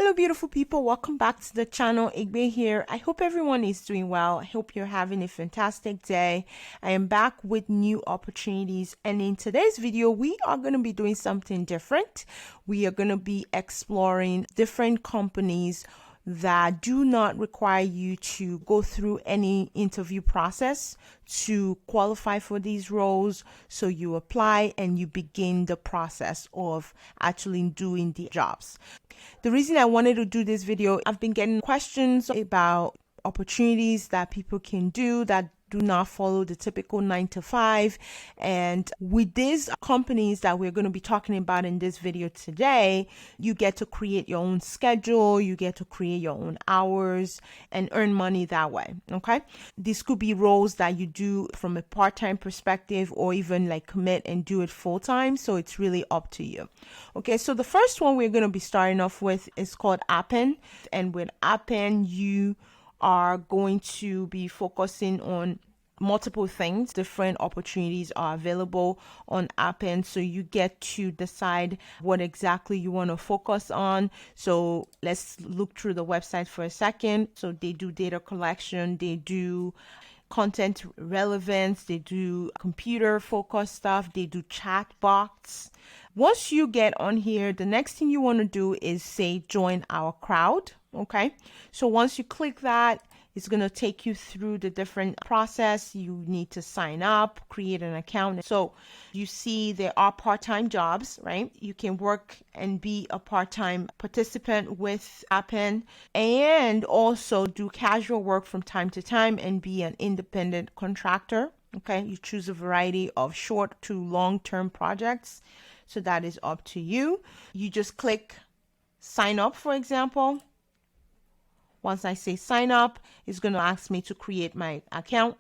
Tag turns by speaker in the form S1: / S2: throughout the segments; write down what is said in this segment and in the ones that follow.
S1: Hello beautiful people, welcome back to the channel. Igbe here. I hope everyone is doing well. I hope you're having a fantastic day. I am back with new opportunities, and in today's video we are going to be doing something different. We are going to be exploring different companies that do not require you to go through any interview process to qualify for these roles. So you apply and you begin the process of actually doing the jobs. The reason I wanted to do this video, I've been getting questions about opportunities that people can do that do not follow the typical 9 to 5. And with these companies that we're going to be talking about in this video today, you get to create your own schedule, you get to create your own hours and earn money that way. Okay. These could be roles that you do from a part-time perspective or even like commit and do it full-time. So it's really up to you. Okay. So the first one we're going to be starting off with is called Appen. And with Appen, you are going to be focusing on multiple things. Different opportunities are available on Appen, so you get to decide what exactly you want to focus on. So let's look through the website for a second. So they do data collection, they do content relevance, they do computer focused stuff, they do chat bots. Once you get on here, the next thing you want to do is say join our crowd. Okay, so once you click that, it's going to take you through the different process. You need to sign up, create an account. So you see there are part-time jobs, right? You can work and be a part-time participant with Appen and also do casual work from time to time and be an independent contractor. Okay, you choose a variety of short to long-term projects. So that is up to you. You just click sign up, for example. Once I say sign up, it's going to ask me to create my account.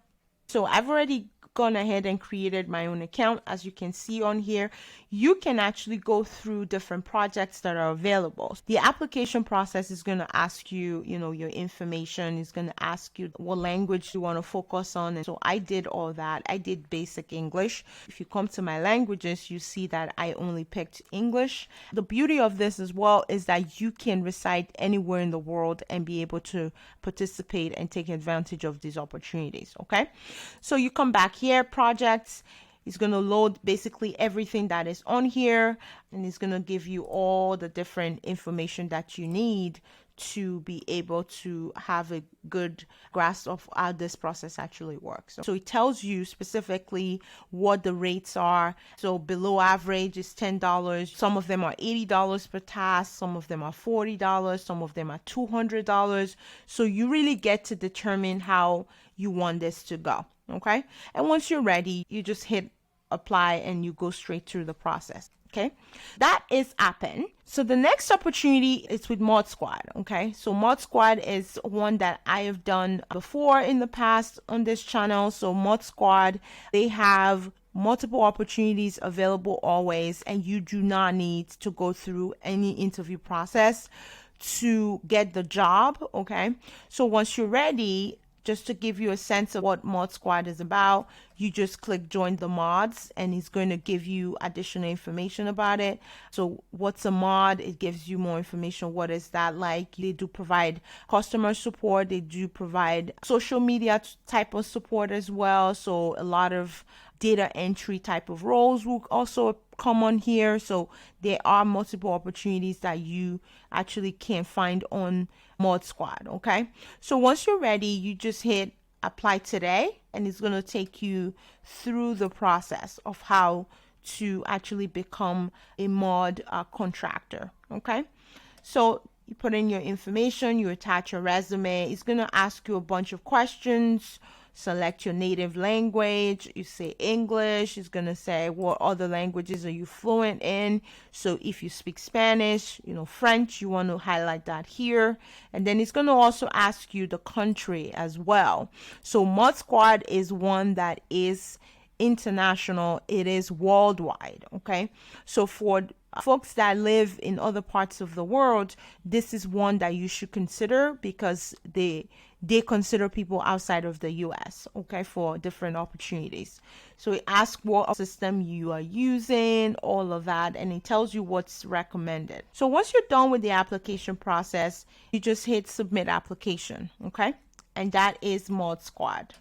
S1: So I've already gone ahead and created my own account. As you can see on here, you can actually go through different projects that are available. The application process is going to ask you, your information. It's going to ask you what language you want to focus on. And so I did all that. I did basic English. If you come to my languages, you see that I only picked English. The beauty of this as well is that you can reside anywhere in the world and be able to participate and take advantage of these opportunities. Okay, so you come back here, projects. It's going to load basically everything that is on here, and it's going to give you all the different information that you need to be able to have a good grasp of how this process actually works. So it tells you specifically what the rates are. So below average is $10. Some of them are $80 per task. Some of them are $40. Some of them are $200. So you really get to determine how you want this to go. Okay. And once you're ready, you just hit apply and you go straight through the process. Okay. That is Appen. So the next opportunity is with Mod Squad. Okay. So Mod Squad is one that I have done before in the past on this channel. So Mod Squad, they have multiple opportunities available always, and you do not need to go through any interview process to get the job. Okay. So once you're ready, just to give you a sense of what Mod Squad is about, you just click join the mods and it's going to give you additional information about it. So what's a mod? It gives you more information. What is that like? They do provide customer support. They do provide social media type of support as well. So a lot of data entry type of roles will also come on here. So there are multiple opportunities that you actually can find on Mod Squad. Okay, so once you're ready, you just hit apply today, and it's going to take you through the process of how to actually become a mod contractor. Okay, so you put in your information, you attach your resume. It's going to ask you a bunch of questions. Select your native language. You say English. It's going to say what other languages are you fluent in. So if you speak Spanish, French, you want to highlight that here. And then it's going to also ask you the country as well. So Mod Squad is one that is international. It is worldwide. Okay. So for folks that live in other parts of the world, this is one that you should consider because they consider people outside of the US, okay, for different opportunities. So it asks what system you are using, all of that, and it tells you what's recommended. So once you're done with the application process, you just hit submit application, okay? And that is Mod Squad.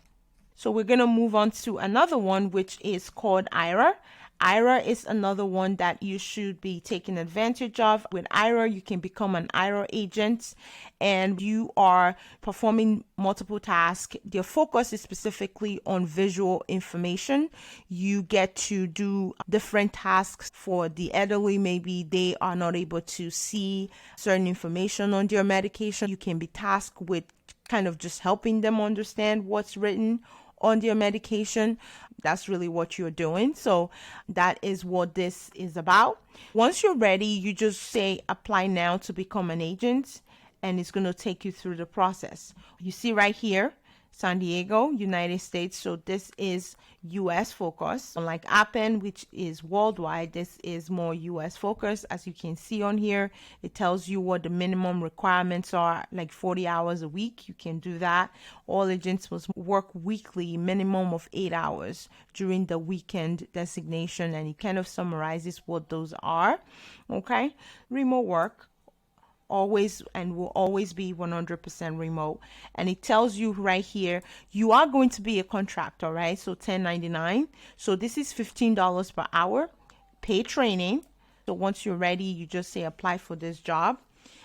S1: So we're going to move on to another one, which is called IRA. IRA is another one that you should be taking advantage of. With IRA, you can become an IRA agent and you are performing multiple tasks. Their focus is specifically on visual information. You get to do different tasks for the elderly. Maybe they are not able to see certain information on their medication. You can be tasked with kind of just helping them understand what's written on their medication. That's really what you're doing. So that is what this is about. Once you're ready, you just say apply now to become an agent, and it's going to take you through the process. You see right here, San Diego, United States. So this is US focus. Unlike Appen, which is worldwide, this is more US focus. As you can see on here, it tells you what the minimum requirements are, like 40 hours a week. You can do that. All agents must work weekly, minimum of 8 hours during the weekend designation, and it kind of summarizes what those are. Okay, remote work always and will always be 100% remote, and it tells you right here you are going to be a contractor, right? So 1099. So this is $15 per hour, paid training. So once you're ready, you just say apply for this job,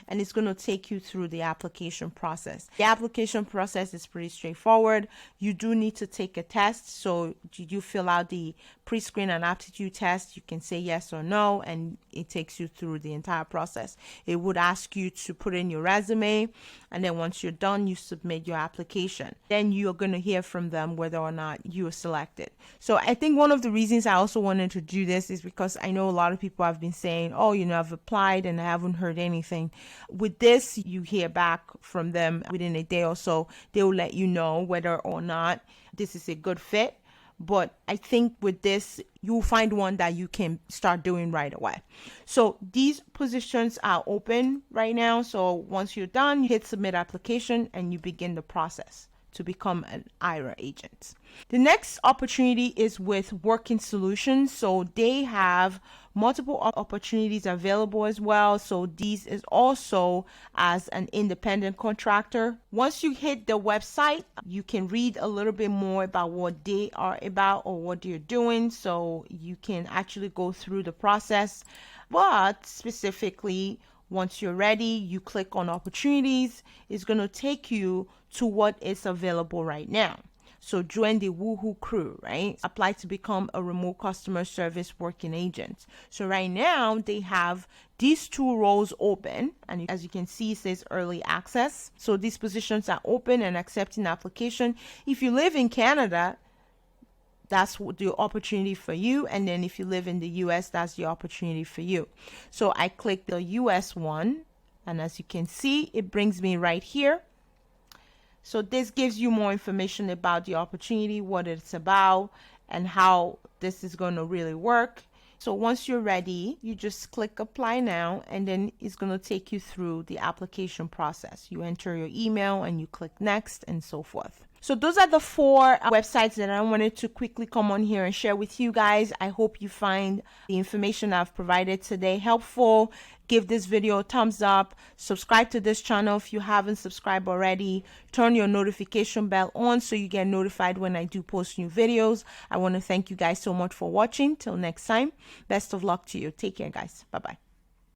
S1: and it's going to take you through the application process. The application process is pretty straightforward. You do need to take a test. So you fill out the pre-screen and aptitude test. You can say yes or no, and it takes you through the entire process. It would ask you to put in your resume, and then once you're done, you submit your application. Then you're going to hear from them whether or not you are selected. So I think one of the reasons I also wanted to do this is because I know a lot of people have been saying, oh, I've applied and I haven't heard anything. With this, you hear back from them within a day or so. They will let you know whether or not this is a good fit. But I think with this, you'll find one that you can start doing right away. So these positions are open right now. So once you're done, you hit submit application and you begin the process to become an IRA agent. The next opportunity is with Working Solutions. So they have multiple opportunities available as well. So these is also as an independent contractor. Once you hit the website, you can read a little bit more about what they are about or what they're doing. So you can actually go through the process. But specifically, once you're ready, you click on opportunities. It's going to take you to what is available right now. So join the Woohoo crew, right? Apply to become a remote customer service working agent. So right now they have these two roles open, and as you can see, it says early access. So these positions are open and accepting application. If you live in Canada, that's the opportunity for you. And then if you live in the US, that's the opportunity for you. So I click the US one, and as you can see, it brings me right here. So this gives you more information about the opportunity, what it's about, and how this is going to really work. So once you're ready, you just click apply now, and then it's going to take you through the application process. You enter your email and you click next and so forth. So those are the 4 websites that I wanted to quickly come on here and share with you guys. I hope you find the information I've provided today helpful. Give this video a thumbs up. Subscribe to this channel if you haven't subscribed already. Turn your notification bell on so you get notified when I do post new videos. I want to thank you guys so much for watching. Till next time, best of luck to you. Take care, guys. Bye-bye.